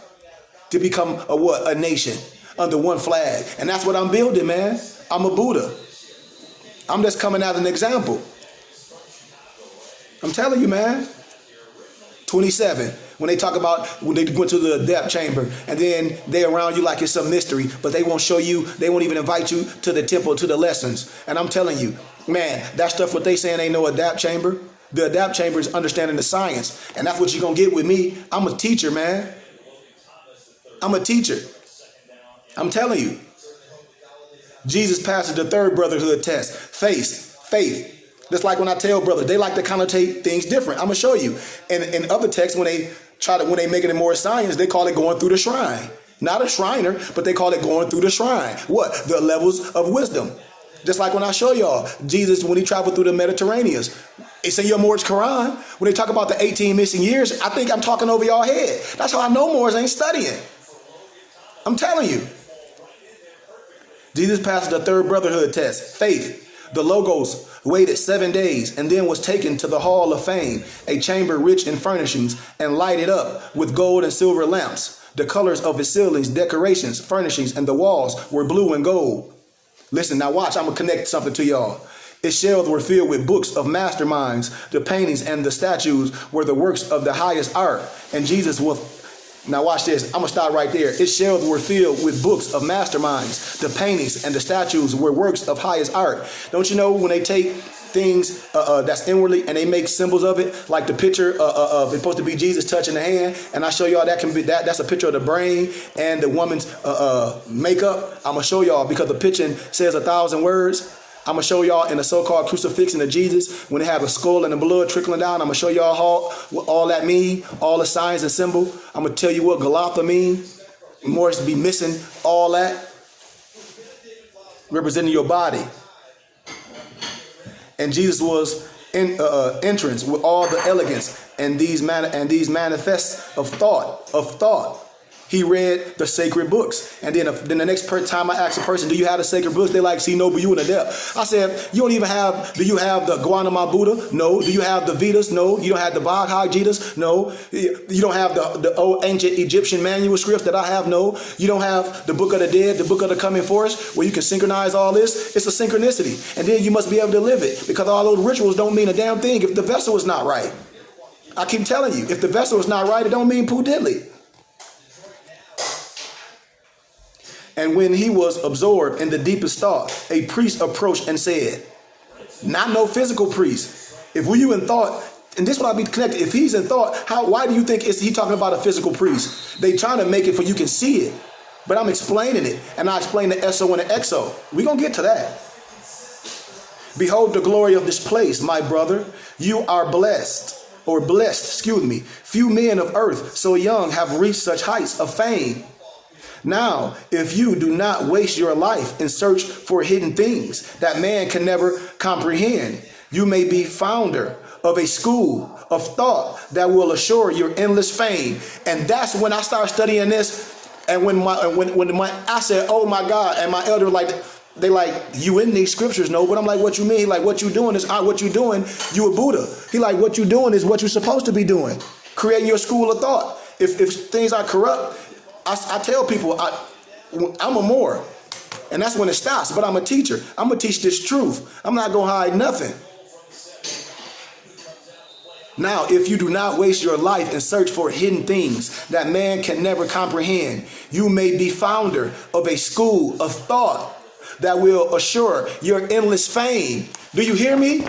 to become a nation under one flag. And that's what I'm building, man. I'm a Buddha. I'm just coming as an example. I'm telling you, man. 27, when they talk about when they went to the depth chamber, and then they around you like it's some mystery, but they won't show you, they won't even invite you to the temple, to the lessons. And I'm telling you, man, that stuff what they saying ain't no adapt chamber. The adapt chamber is understanding the science. And that's what you're going to get with me. I'm a teacher, man. I'm a teacher. I'm telling you. Jesus passes the third brotherhood test. Faith. Just like when I tell brothers, they like to connotate things different. I'm gonna show you. And in other texts, when they make it more science, they call it going through the shrine. Not a Shriner, but they call it going through the shrine. What? The levels of wisdom. Just like when I show y'all, Jesus, when he traveled through the Mediterranean, it's in your Moorish Quran. When they talk about the 18 missing years, I think I'm talking over y'all head. That's how I know Moors ain't studying. I'm telling you. Jesus passed the third brotherhood test. Faith. The Logos waited 7 days and then was taken to the Hall of Fame, a chamber rich in furnishings and lighted up with gold and silver lamps. The colors of its ceilings, decorations, furnishings, and the walls were blue and gold. Listen, now watch, I'm going to connect something to y'all. Its shelves were filled with books of masterminds. The paintings and the statues were the works of the highest art. And Jesus was... Now watch this. I'm going to stop right there. Its shelves were filled with books of masterminds. The paintings and the statues were works of highest art. Don't you know when they take things that's inwardly and they make symbols of it, like the picture of it's supposed to be Jesus touching the hand, and I show y'all that's a picture of the brain and the woman's makeup. I'm going to show y'all because the picture says 1,000 words. I'm going to show y'all in the so-called crucifixion of Jesus, when they have a skull and the blood trickling down. I'm going to show y'all what all that mean, all the signs and symbol. I'm going to tell you what Galatha mean. Morris be missing all that, representing your body. And Jesus was in entrance with all the elegance and these manifests of thought. He read the sacred books. And then the next time I ask a person, do you have the sacred books? They like, see, no, but you in the depth. I said, do you have the Gautama Buddha? No. Do you have the Vedas? No. You don't have the Bhagavad Gita's? No. You don't have the old ancient Egyptian manuscripts that I have? No. You don't have the Book of the Dead, the Book of the Coming Force, where you can synchronize all this? It's a synchronicity. And then you must be able to live it, because all those rituals don't mean a damn thing if the vessel is not right. I keep telling you, if the vessel is not right, it don't mean poo diddly. And when he was absorbed in the deepest thought, a priest approached and said, not no physical priest. If you in thought, and this will be connected, if he's in thought, why do you think he talking about a physical priest? They trying to make it for you can see it. But I'm explaining it, and I explain the SO and the XO. We're going to get to that. Behold the glory of this place, my brother. You are blessed. Few men of earth so young have reached such heights of fame. Now, if you do not waste your life in search for hidden things that man can never comprehend, you may be founder of a school of thought that will assure your endless fame. And that's when I start studying this. And when I said, oh my God, and my elder they you in these scriptures, no, but I'm like, what you mean? He like, what you doing is what you doing. You a Buddha. He like, what you doing is what you're supposed to be doing. Creating your school of thought. If things are corrupt, I tell people I'm a Moor, and that's when it stops. But I'm a teacher. I'm going to teach this truth. I'm not going to hide nothing. Now, if you do not waste your life in search for hidden things that man can never comprehend, you may be founder of a school of thought that will assure your endless fame. Do you hear me?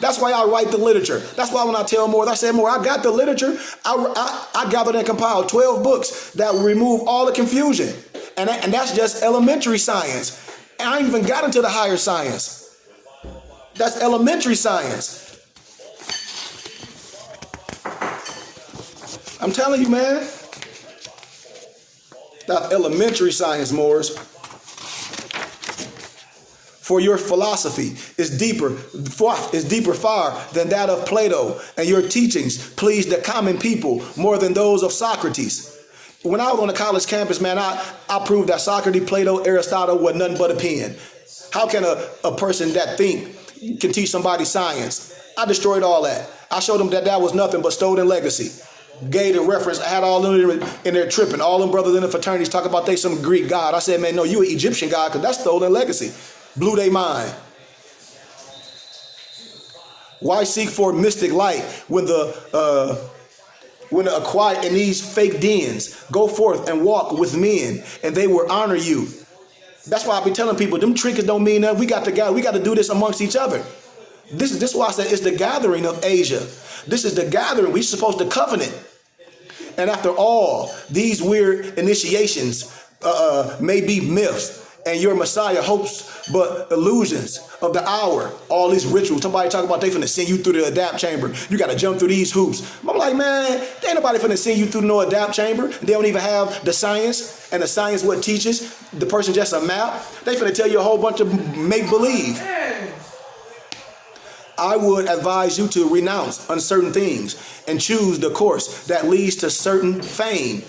That's why I write the literature. That's why when I tell Moore, I say, Moore, I got the literature. I gathered and compiled 12 books that will remove all the confusion. And that's just elementary science. And I ain't even got into the higher science. That's elementary science. I'm telling you, man. That's elementary science, Moors. For your philosophy is deeper far than that of Plato, and your teachings please the common people more than those of Socrates. When I was on the college campus, man, I proved that Socrates, Plato, Aristotle were nothing but a pen. How can a person that can teach somebody science? I destroyed all that. I showed them that was nothing but stolen legacy. Gave the reference, I had all them in there tripping. All them brothers in the fraternities talk about they some Greek god. I said, man, no, you an Egyptian god because that's stolen legacy. Blew their mind. Why seek for mystic light when the acquired in these fake dens? Go forth and walk with men, and they will honor you. That's why I be telling people, them trinkets don't mean nothing. We got to do this amongst each other. This is why I said it's the gathering of Asia. This is the gathering. We're supposed to covenant. And after all, these weird initiations may be myths, and your Messiah hopes but illusions of the hour. All these rituals. Somebody talk about they finna send you through the adapt chamber. You got to jump through these hoops. I'm like, man, there ain't nobody finna send you through no adapt chamber. They don't even have the science, and the science what teaches the person just a map. They finna tell you a whole bunch of make-believe. I would advise you to renounce uncertain things and choose the course that leads to certain fame.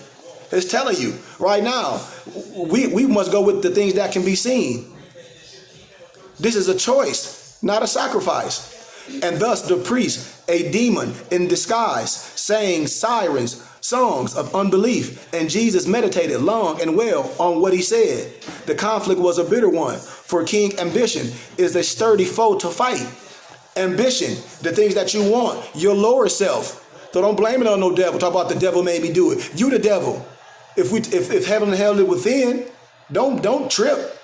It's telling you right now, we must go with the things that can be seen. This is a choice, not a sacrifice. And thus the priest, a demon in disguise, sang sirens, songs of unbelief. And Jesus meditated long and well on what he said. The conflict was a bitter one, for King Ambition is a sturdy foe to fight. Ambition, the things that you want, your lower self. So don't blame it on no devil. Talk about the devil made me do it. You the devil. If heaven and hell live within, don't trip.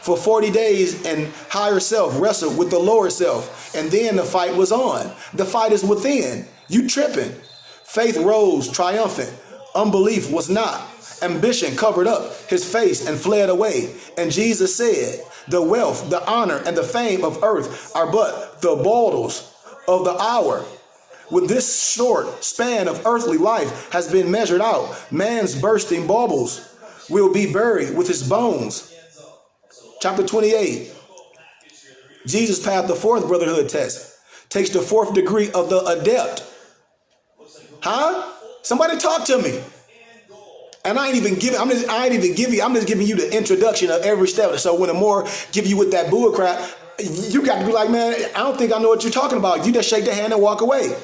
For 40 days and higher self wrestled with the lower self, and then the fight was on. The fight is within. You tripping. Faith rose triumphant. Unbelief was not. Ambition covered up his face and fled away. And Jesus said, the wealth, the honor, and the fame of earth are but the baubles of the hour. When this short span of earthly life has been measured out, man's bursting baubles will be buried with his bones. Chapter 28. Jesus passed the fourth brotherhood test. Takes the fourth degree of the adept. Huh? Somebody talk to me. And I'm just giving you the introduction of every step. So when the more give you with that bull crap, you got to be like, man, I don't think I know what you're talking about. You just shake the hand and walk away.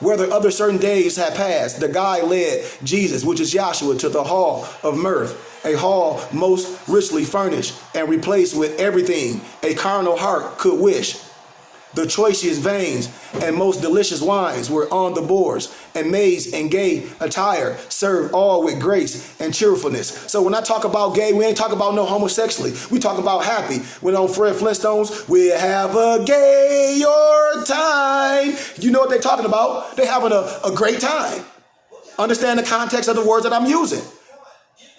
Whether other certain days had passed, the guy led Jesus, which is Yahshua, to the hall of mirth, a hall most richly furnished and replaced with everything a carnal heart could wish. The choicest veins and most delicious wines were on the boards, and maids in gay attire served all with grace and cheerfulness. So when I talk about gay, we ain't talking about no homosexually. We talk about happy. When on Fred Flintstones, we have a gayer time. You know what they're talking about? They're having a great time. Understand the context of the words that I'm using.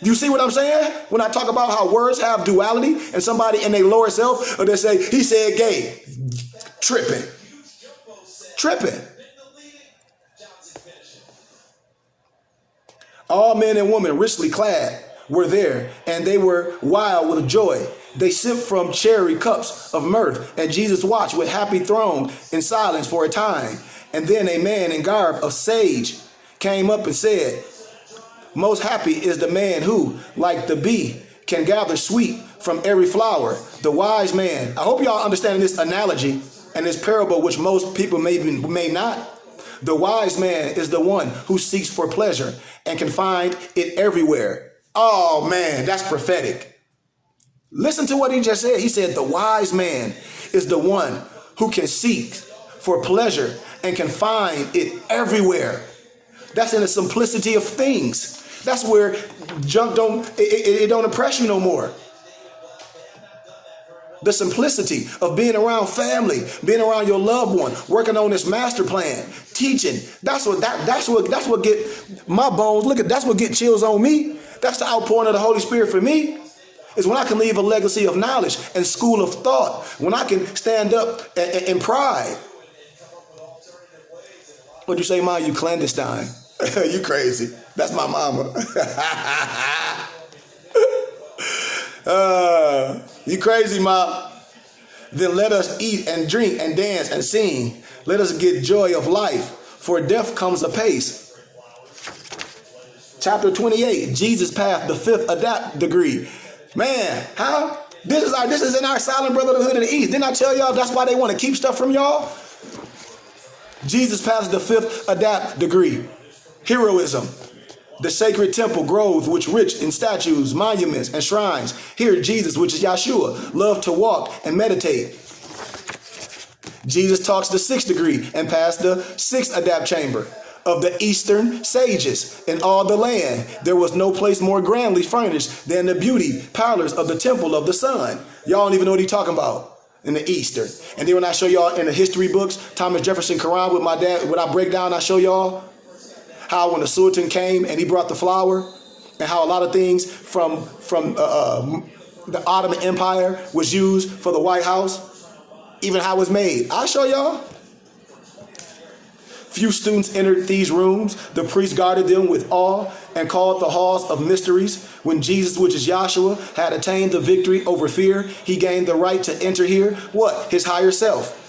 You see what I'm saying? When I talk about how words have duality, and somebody in their lower self, or they say, he said gay. Tripping. All men and women richly clad were there, and they were wild with joy. They sipped from cherry cups of mirth, and Jesus watched with happy throne in silence for a time. And then a man in garb of sage came up and said, most happy is the man who, like the bee, can gather sweet from every flower. The wise man. I hope y'all understand this analogy and this parable, which most people may not. The wise man is the one who seeks for pleasure and can find it everywhere. Oh man, that's prophetic. Listen to what he just said. He said the wise man is the one who can seek for pleasure and can find it everywhere. That's in the simplicity of things. That's where junk don't oppress you no more. The simplicity of being around family, being around your loved one, working on this master plan, teaching. That's what get my bones. That's what get chills on me. That's the outpouring of the Holy Spirit for me. Is when I can leave a legacy of knowledge and school of thought. When I can stand up in pride. What'd you say, Ma? You clandestine. You crazy. That's my mama. You crazy, Ma? Then let us eat and drink and dance and sing. Let us get joy of life, for death comes apace. Chapter 28, Jesus passed the fifth adapt degree. Man, huh? This is in our silent brotherhood in the East. Didn't I tell y'all that's why they want to keep stuff from y'all? Jesus passes the fifth adapt degree. Heroism. The sacred temple grows which rich in statues, monuments, and shrines. Here Jesus, which is Yahshua, loved to walk and meditate. Jesus talks the sixth degree and passed the sixth adapt chamber. Of the eastern sages in all the land, there was no place more grandly furnished than the beauty parlors of the temple of the sun. Y'all don't even know what he's talking about. In the Eastern. And then when I show y'all in the history books, Thomas Jefferson Quran with my dad, when I break down, I show y'all how when the Sultan came and he brought the flower, and how a lot of things from the Ottoman Empire was used for the White House, even how it was made. I'll show y'all. Few students entered these rooms. The priest guarded them with awe and called the halls of mysteries. When Jesus, which is Yahshua, had attained the victory over fear, he gained the right to enter here. What? His higher self.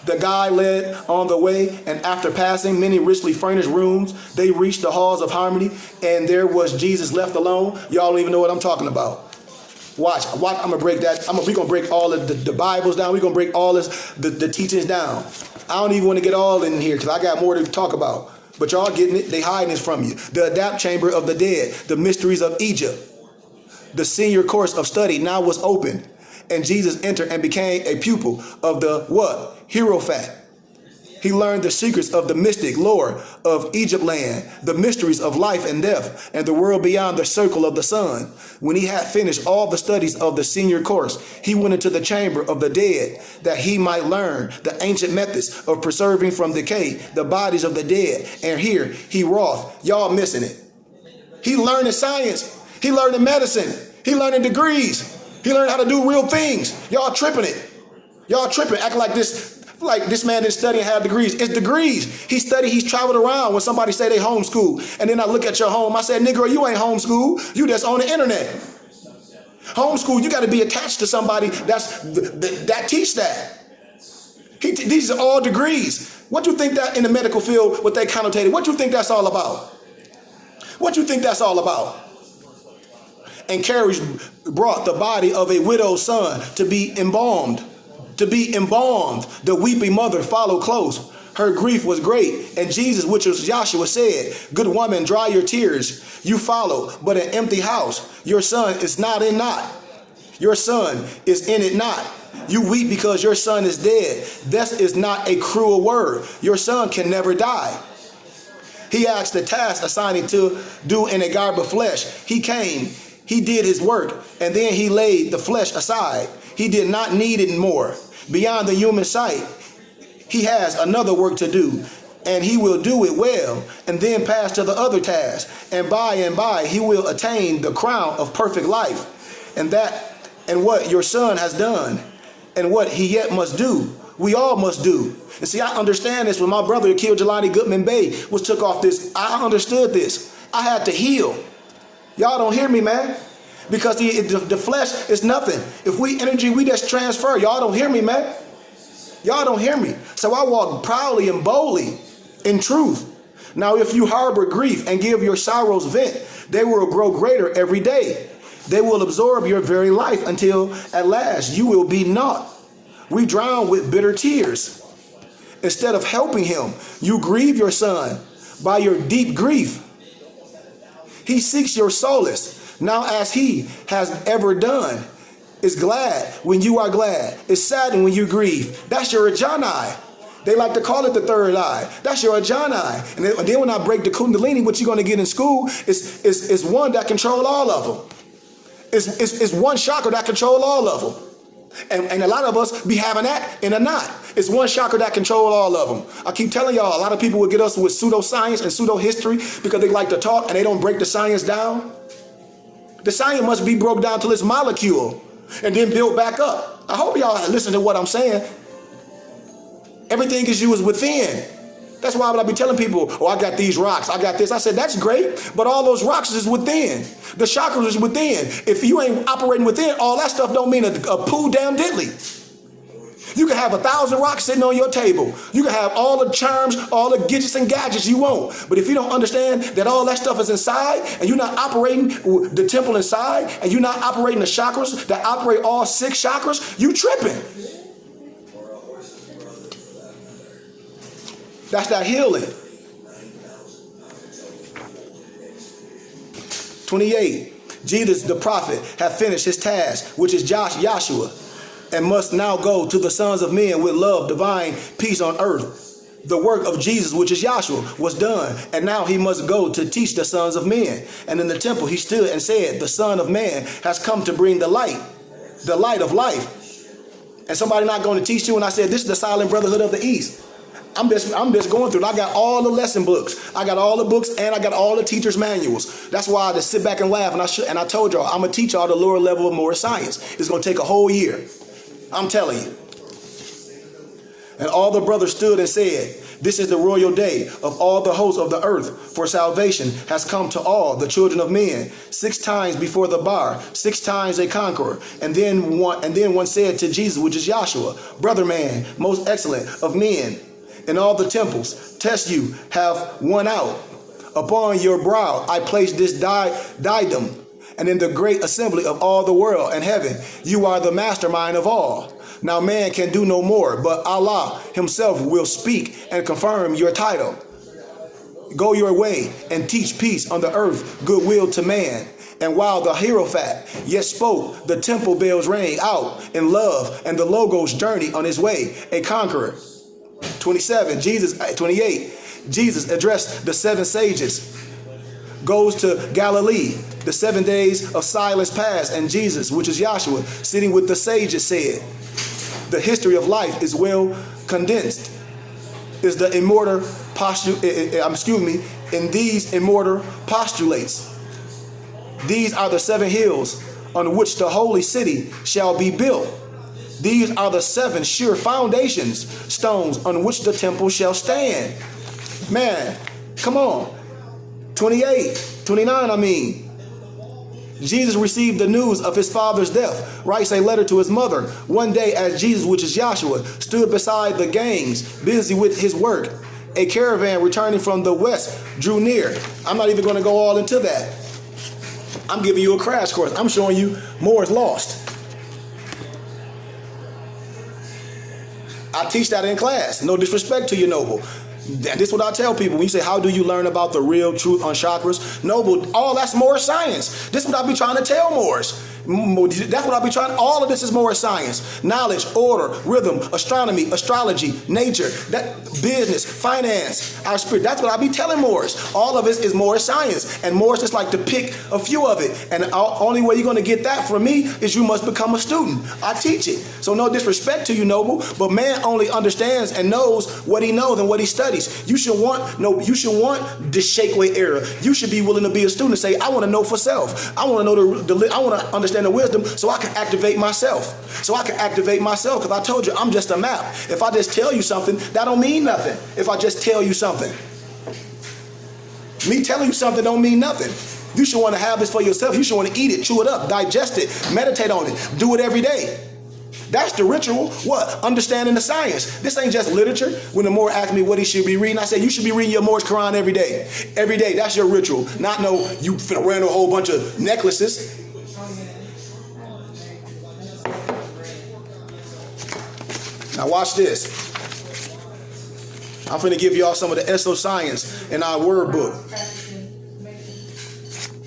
The guide led on the way, and after passing many richly furnished rooms, they reached the halls of harmony, and there was Jesus left alone. Y'all don't even know what I'm talking about. Watch. I'm gonna break that. We're gonna break all of the Bibles down. We're gonna break all the teachings down. I don't even want to get all in here because I got more to talk about. But y'all getting it. They hiding this from you. The adapt chamber of the dead. The mysteries of Egypt. The senior course of study now was open. And Jesus entered and became a pupil of the what? Hierophant. He learned the secrets of the mystic lore of Egypt land, the mysteries of life and death, and the world beyond the circle of the sun. When he had finished all the studies of the senior course, he went into the chamber of the dead that he might learn the ancient methods of preserving from decay the bodies of the dead. And here he wrought. Y'all missing it. He learned in science. He learned in medicine. He learned in degrees. He learned how to do real things. Y'all tripping it. Y'all tripping, acting like this man didn't study and have degrees. It's degrees. He studied, he's traveled around. When somebody say they homeschool, and then I look at your home, I said, Negro, you ain't homeschool. You just on the internet. Homeschool, you got to be attached to somebody that teach that. These are all degrees. What do you think that in the medical field, what they connotated, what do you think that's all about? What do you think that's all about? And carriage brought the body of a widowed son to be embalmed. To be embalmed. The weeping mother followed close. Her grief was great. And Jesus, which was Yahshua, said, Good woman, dry your tears. You follow, but an empty house. Your son is not in not. Your son is in it not. You weep because your son is dead. This is not a cruel word. Your son can never die. He asked the task assigned to do in a garb of flesh. He came. He did his work, and then he laid the flesh aside. He did not need it more. Beyond the human sight, he has another work to do, and he will do it well, and then pass to the other task. And by, he will attain the crown of perfect life. And what your son has done, and what he yet must do, we all must do. And see, I understand this. When my brother killed Jelani Goodman Bay, took off this, I understood this. I had to heal. Y'all don't hear me, man. Because the flesh is nothing. If we energy, we just transfer. Y'all don't hear me, man. Y'all don't hear me. So I walk proudly and boldly in truth. Now, if you harbor grief and give your sorrows vent, they will grow greater every day. They will absorb your very life until at last you will be naught. We drown with bitter tears. Instead of helping him, you grieve your son by your deep grief. He seeks your solace, now as he has ever done. Is glad when you are glad. Is saddened when you grieve. That's your Ajani. They like to call it the third eye. That's your Ajani. And then when I break the Kundalini, what you're going to get in school is one that control all of them. It's one chakra that control all of them. And a lot of us be having that in a knot. It's one chakra that control all of them. I keep telling y'all, a lot of people will get us with pseudoscience and pseudo-history because they like to talk and they don't break the science down. The science must be broke down till its molecule and then built back up. I hope y'all listen to what I'm saying. Everything is used within. That's why I be telling people, oh, I got these rocks, I got this. I said, that's great, but all those rocks is within. The chakras is within. If you ain't operating within, all that stuff don't mean a poo damn diddly. You can have 1,000 rocks sitting on your table. You can have all the charms, all the gadgets and gadgets you want. But if you don't understand that all that stuff is inside, and you're not operating the temple inside, and you're not operating the chakras that operate all 6 chakras, you tripping. That's that healing. 28. Jesus the prophet hath finished his task, which is Joshua, and must now go to the sons of men with love, divine peace on earth. The work of Jesus, which is Joshua, was done, and now he must go to teach the sons of men. And in the temple he stood and said, the Son of Man has come to bring the light of life. And somebody not going to teach you, and I said, this is the silent brotherhood of the East. I'm just going through it. I got all the lesson books. I got all the books, and I got all the teacher's manuals. That's why I just sit back and laugh. And I told y'all, I'm going to teach y'all the lower level of more science. It's going to take a whole year. I'm telling you. And all the brothers stood and said, this is the royal day of all the hosts of the earth, for salvation has come to all the children of men. 6 times before the bar, 6 times a conqueror. And then one said to Jesus, which is Joshua, brother man, most excellent of men, in all the temples, test you have won out. Upon your brow I place this diadem, and in the great assembly of all the world and heaven, you are the mastermind of all. Now man can do no more, but Allah himself will speak and confirm your title. Go your way and teach peace on the earth, goodwill to man. And while the Hierophant yet spoke, the temple bells rang out in love, and the Logos journeyed on his way, a conqueror. 28. Jesus addressed the 7 sages, goes to Galilee. The 7 days of silence passed, and Jesus, which is Joshua, sitting with the sages, said, the history of life is well condensed. Is the immortal in these immortal postulates. These are the 7 hills on which the holy city shall be built. These are the 7 sure foundations, stones on which the temple shall stand. Man, come on. 29, I mean. Jesus received the news of his father's death, writes a letter to his mother. One day as Jesus, which is Joshua, stood beside the gangs, busy with his work, a caravan returning from the west drew near. I'm not even going to go all into that. I'm giving you a crash course. I'm showing you more is lost. I teach that in class. No disrespect to you, Noble. This is what I tell people when you say, how do you learn about the real truth on chakras? Noble, all that's more science. This is what I be trying to tell Moors. That's what I be trying. All of this is more science. Knowledge, order, rhythm, astronomy, astrology, nature, that business, finance, our spirit. That's what I be telling Moors. All of it is more science. And Moors just like to pick a few of it. And the only way you're going to get that from me is you must become a student. I teach it. So no disrespect to you, Noble, but man only understands and knows what he knows and what he studies. You should want this shake weight era. You should be willing to be a student and say, I want to know for self. I want to know I want to understand the wisdom so I can activate myself. Because I told you, I'm just a map. If I just tell you something, that don't mean nothing. If I just tell you something. Me telling you something don't mean nothing. You should want to have this for yourself. You should want to eat it, chew it up, digest it, meditate on it, do it every day. That's the ritual. What? Understanding the science. This ain't just literature. When the Moor asked me what he should be reading, I said, you should be reading your Moor's Quran every day. Every day. That's your ritual. Not no, you finna wear a whole bunch of necklaces. Now watch this. I'm finna give y'all some of the Esso science in our word book.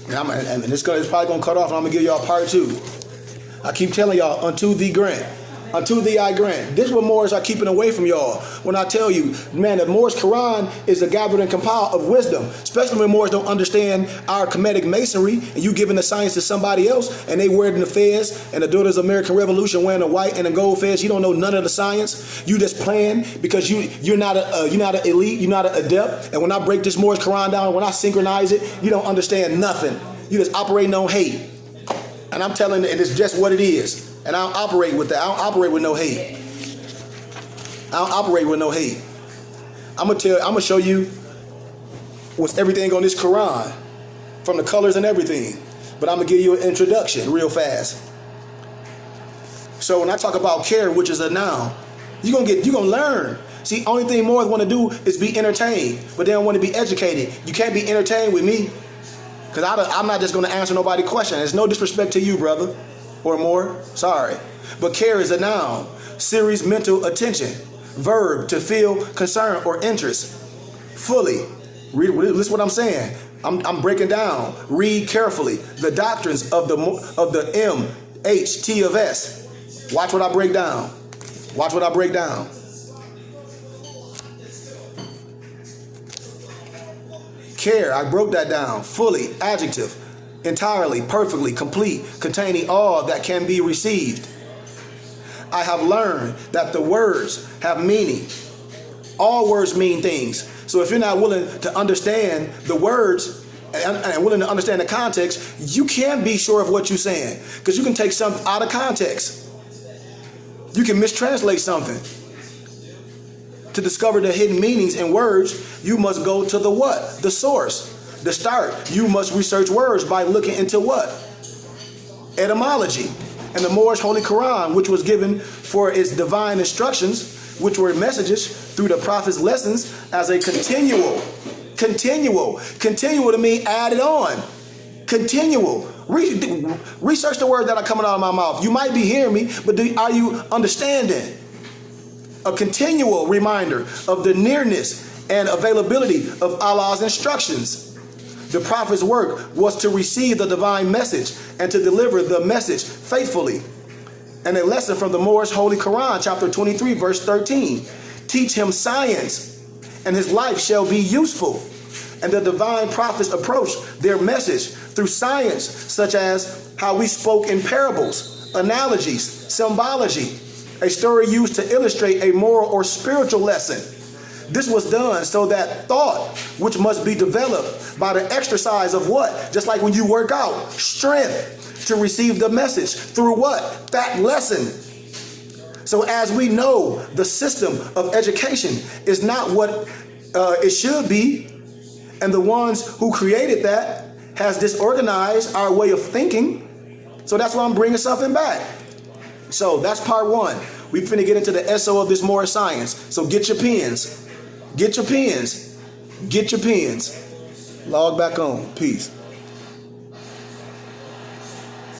And it's probably gonna cut off, and I'm gonna give y'all part 2. I keep telling y'all, unto thee grant. Unto thee I grant. This is what Moors are keeping away from y'all. When I tell you, man, the Moors Quran is a gathered and compiled of wisdom. Especially when Moors don't understand our Kemetic masonry, and you giving the science to somebody else, and they wearing the fez, and the Daughters of American Revolution wearing a white and a gold fez. You don't know none of the science. You just playing because you're not an elite, you're not an adept. And when I break this Moors Quran down, when I synchronize it, you don't understand nothing. You just operating on hate. And I'm telling you, and it's just what it is. And I don't operate with that. I don't operate with no hate. I'm gonna show you what's everything on this Quran, from the colors and everything. But I'm gonna give you an introduction real fast. So when I talk about care, which is a noun, you're gonna learn. See, only thing Moors want to do is be entertained, but they don't want to be educated. You can't be entertained with me. Because I'm not just going to answer nobody's question. There's no disrespect to you, brother, or more. Sorry. But care is a noun. Series mental attention. verb, to feel concern or interest. Fully. Listen to what I'm saying. I'm breaking down. Read carefully the doctrines of the M, H, T of S. Watch what I break down. Watch what I break down. Care, I broke that down. Fully, adjective. Entirely, perfectly, complete, containing all that can be received. I have learned that the words have meaning. All words mean things. So if you're not willing to understand the words and willing to understand the context, you can't be sure of what you're saying, because you can take something out of context. You can mistranslate something. To discover the hidden meanings in words, you must go to the what? The source. The start. You must research words by looking into what? Etymology. And the Moorish Holy Quran, which was given for its divine instructions, which were messages through the prophet's lessons as a continual to mean added on, continual. Research the words that are coming out of my mouth. You might be hearing me, but are you understanding? A continual reminder of the nearness and availability of Allah's instructions. The prophet's work was to receive the divine message and to deliver the message faithfully. And a lesson from the Moorish Holy Quran, chapter 23, verse 13. Teach him science, and his life shall be useful. And the divine prophets approached their message through science, such as how we spoke in parables, analogies, symbology, a story used to illustrate a moral or spiritual lesson. This was done so that thought, which must be developed by the exercise of what? Just like when you work out, strength to receive the message through what? That lesson. So as we know, the system of education is not what it should be. And the ones who created that has disorganized our way of thinking. So that's why I'm bringing something back. So that's part one. We finna get into the SO of this Moorish science. So get your pens. Get your pens. Get your pens. Log back on. Peace.